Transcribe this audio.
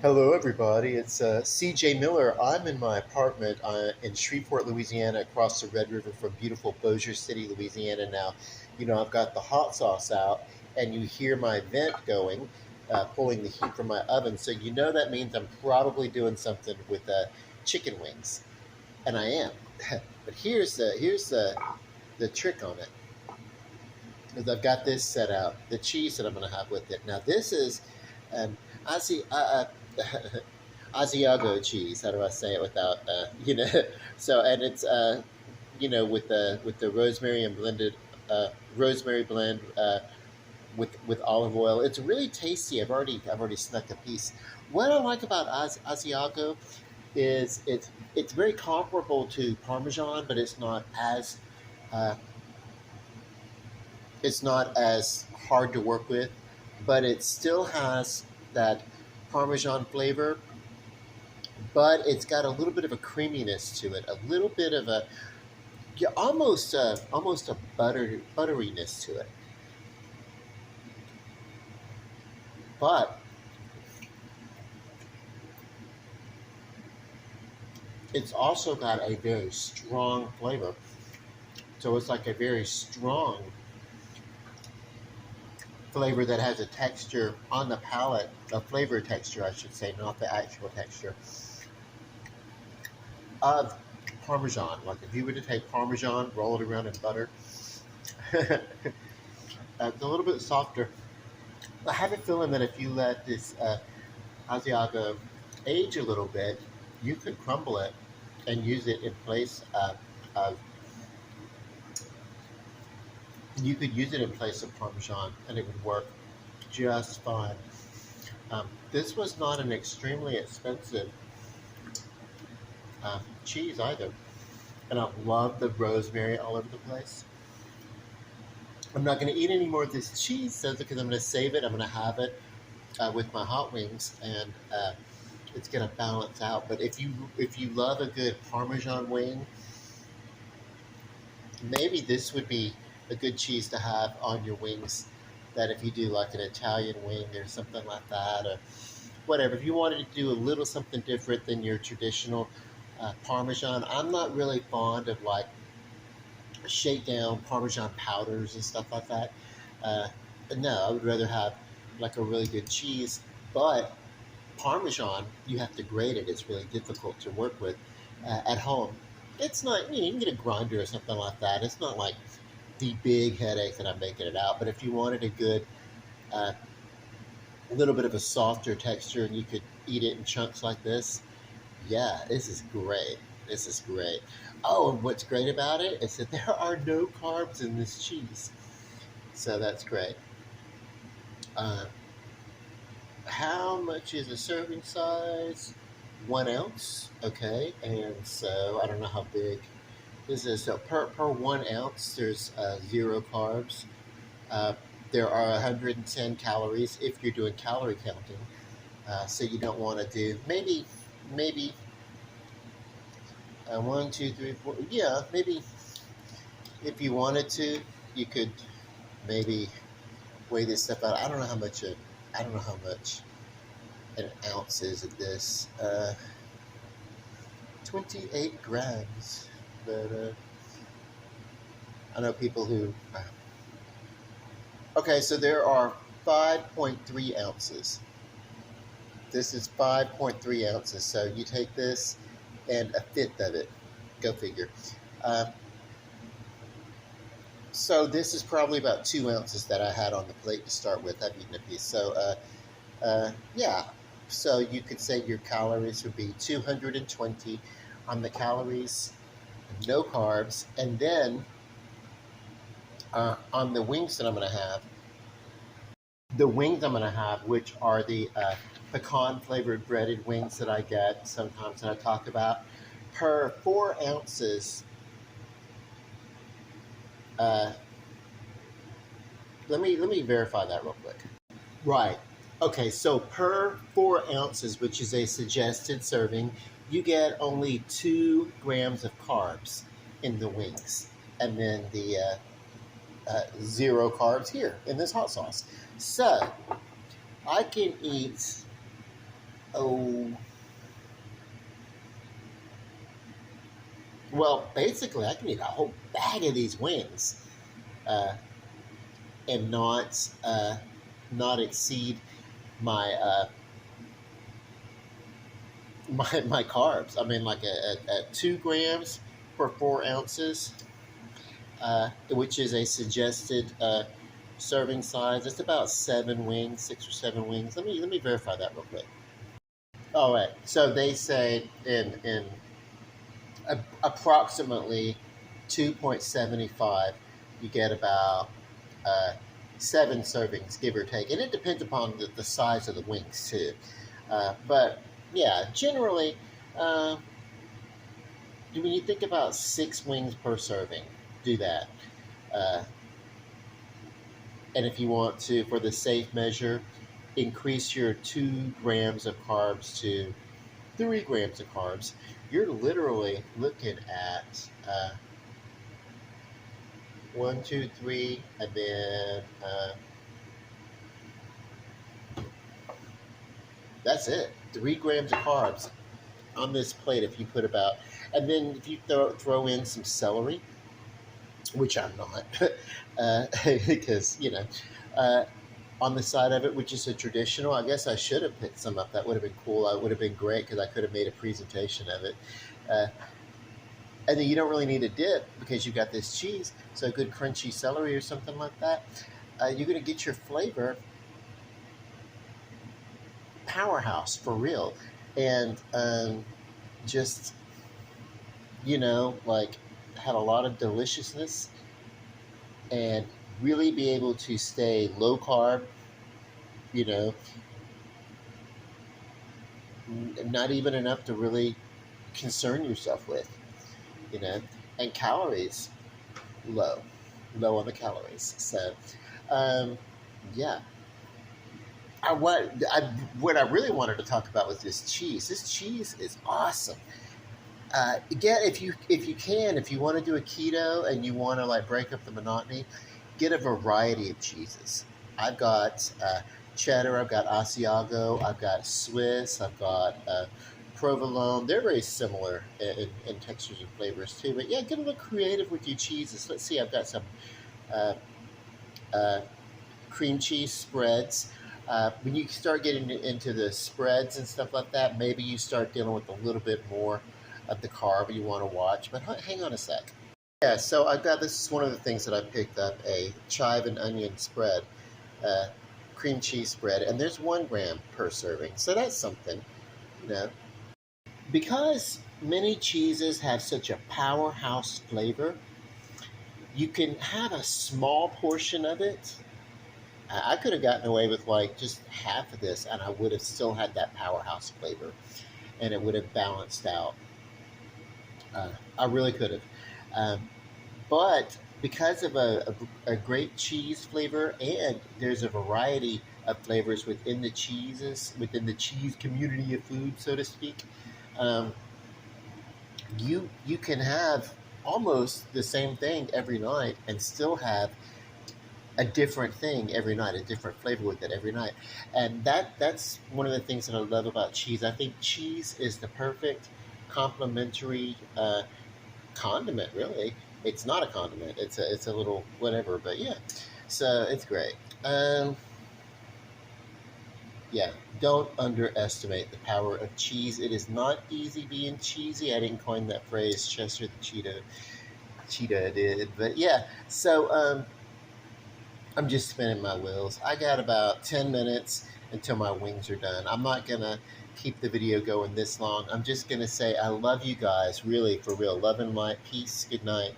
Hello, everybody. It's CJ Miller. I'm in my apartment in Shreveport, Louisiana, across the Red River from beautiful Bossier City, Louisiana. Now, I've got the hot sauce out, and you hear my vent going, pulling the heat from my oven. So that means I'm probably doing something with chicken wings, and I am. But here's the trick on it. Is I've got this set out, the cheese that I'm going to have with it. Now, this is an Asiago cheese. How do I say it without So, and it's with the rosemary and blended rosemary blend with olive oil. It's really tasty. I've already snuck a piece. What I like about Asiago is it's very comparable to Parmesan, but uh, it's not as hard to work with, but it still has that Parmesan flavor, but it's got a little bit of a creaminess to it, a little bit of a yeah, almost a butteriness to it. But it's also got a very strong flavor. So it's like a very strong flavor that has a texture on the palate, a flavor texture, I should say, not the actual texture of Parmesan. Like if you were to take Parmesan, roll it around in butter, it's a little bit softer. I have a feeling that if you let this Asiago age a little bit, you could crumble it and use it in place of Parmesan, and it would work just fine. This was not an extremely expensive cheese either, and I love the rosemary all over the place. I'm not going to eat any more of this cheese, though, because I'm going to save it. I'm going to have it with my hot wings, and it's going to balance out. But if you love a good Parmesan wing, maybe this would be a good cheese to have on your wings. That if you do like an Italian wing or something like that, or whatever, if you wanted to do a little something different than your traditional Parmesan. I'm not really fond of like shakedown Parmesan powders and stuff like that. Uh, no, I would rather have like a really good cheese. But Parmesan, you have to grate it. It's really difficult to work with at home. It's not, you can get a grinder or something like that. It's not like the big headache that I'm making it out. But if you wanted a good, uh, a little bit of a softer texture and you could eat it in chunks like this, yeah, this is great. This is great. Oh, and what's great about it is that there are no carbs in this cheese. So that's great. Uh, how much is a serving size? 1 ounce. Okay. And so I don't know how big this is. So per 1 ounce, there's 0 carbs. Uh, there are 110 calories if you're doing calorie counting. So you don't want to do maybe one, two, three, four. Yeah, maybe if you wanted to, you could maybe weigh this stuff out. I don't know how much an ounce is of this. 28 grams. But I know people who. Okay, so there are 5.3 ounces. This is 5.3 ounces. So you take this and a fifth of it. Go figure. Uh, so this is probably about 2 ounces that I had on the plate to start with. I've eaten a piece. So yeah. So you could say your calories would be 220 on the calories, no carbs, and then on the wings that I'm going to have, which are the pecan flavored breaded wings that I get sometimes that I talk about, per 4 ounces. Uh, let me verify that real quick. Right. Okay, so per 4 ounces, which is a suggested serving, you get only 2 grams of carbs in the wings, and then the 0 carbs here in this hot sauce. So I can eat Oh, well, basically, I can eat a whole bag of these wings, uh, and not exceed my my carbs. I mean, like at 2 grams per 4 ounces, which is a suggested serving size. It's about 7 wings, 6 or 7 wings. Let me verify that real quick. All right. So they say in approximately 2.75, you get about uh, 7 servings, give or take, and it depends upon the size of the wings too. But yeah, generally, uh, when you think about 6 wings per serving, do that. Uh, and if you want to, for the safe measure, increase your 2 grams of carbs to 3 grams of carbs, you're literally looking at 1, 2, 3, and then that's it. 3 grams of carbs on this plate if you put about, and then if you throw in some celery, which I'm not, because uh, on the side of it, which is a traditional. I guess I should have picked some up. That would have been cool. I would have been great because I could have made a presentation of it. Uh, and then you don't really need a dip because you got this cheese. So a good crunchy celery or something like that. You're going to get your flavor powerhouse for real. And just, like have a lot of deliciousness and really be able to stay low carb, you know, not even enough to really concern yourself with, you know, and calories low, low on the calories. So, um, yeah. What I really wanted to talk about was this cheese. This cheese is awesome. Get if you want to do a keto and you want to like break up the monotony, get a variety of cheeses. I've got cheddar, I've got Asiago, I've got Swiss, I've got provolone. They're very similar in textures and flavors too. But yeah, get a little creative with your cheeses. Let's see, I've got some uh, uh, cream cheese spreads. When you start getting into the spreads and stuff like that, maybe you start dealing with a little bit more of the carb you want to watch. But hang on a sec. Yeah, so I've got this is one of the things that I picked up, a chive and onion spread, uh, cream cheese spread, and there's 1 gram per serving. So that's something, you know. Because many cheeses have such a powerhouse flavor, you can have a small portion of it. I could have gotten away with like just half of this, and I would have still had that powerhouse flavor, and it would have balanced out. I really could have. Um, but because of a great cheese flavor, and there's a variety of flavors within the cheese community of food, so to speak, um, you can have almost the same thing every night and still have a different thing every night, a different flavor with it every night. And that's one of the things that I love about cheese. I think cheese is the perfect complementary condiment, really. It's not a condiment. It's a little whatever, but yeah. So it's great. Yeah, don't underestimate the power of cheese. It is not easy being cheesy. I didn't coin that phrase. Chester the Cheetah did, but yeah. So I'm just spinning my wheels. I got about 10 minutes until my wings are done. I'm not going to keep the video going this long. I'm just going to say I love you guys, really, for real. Love and light. Peace. Good night.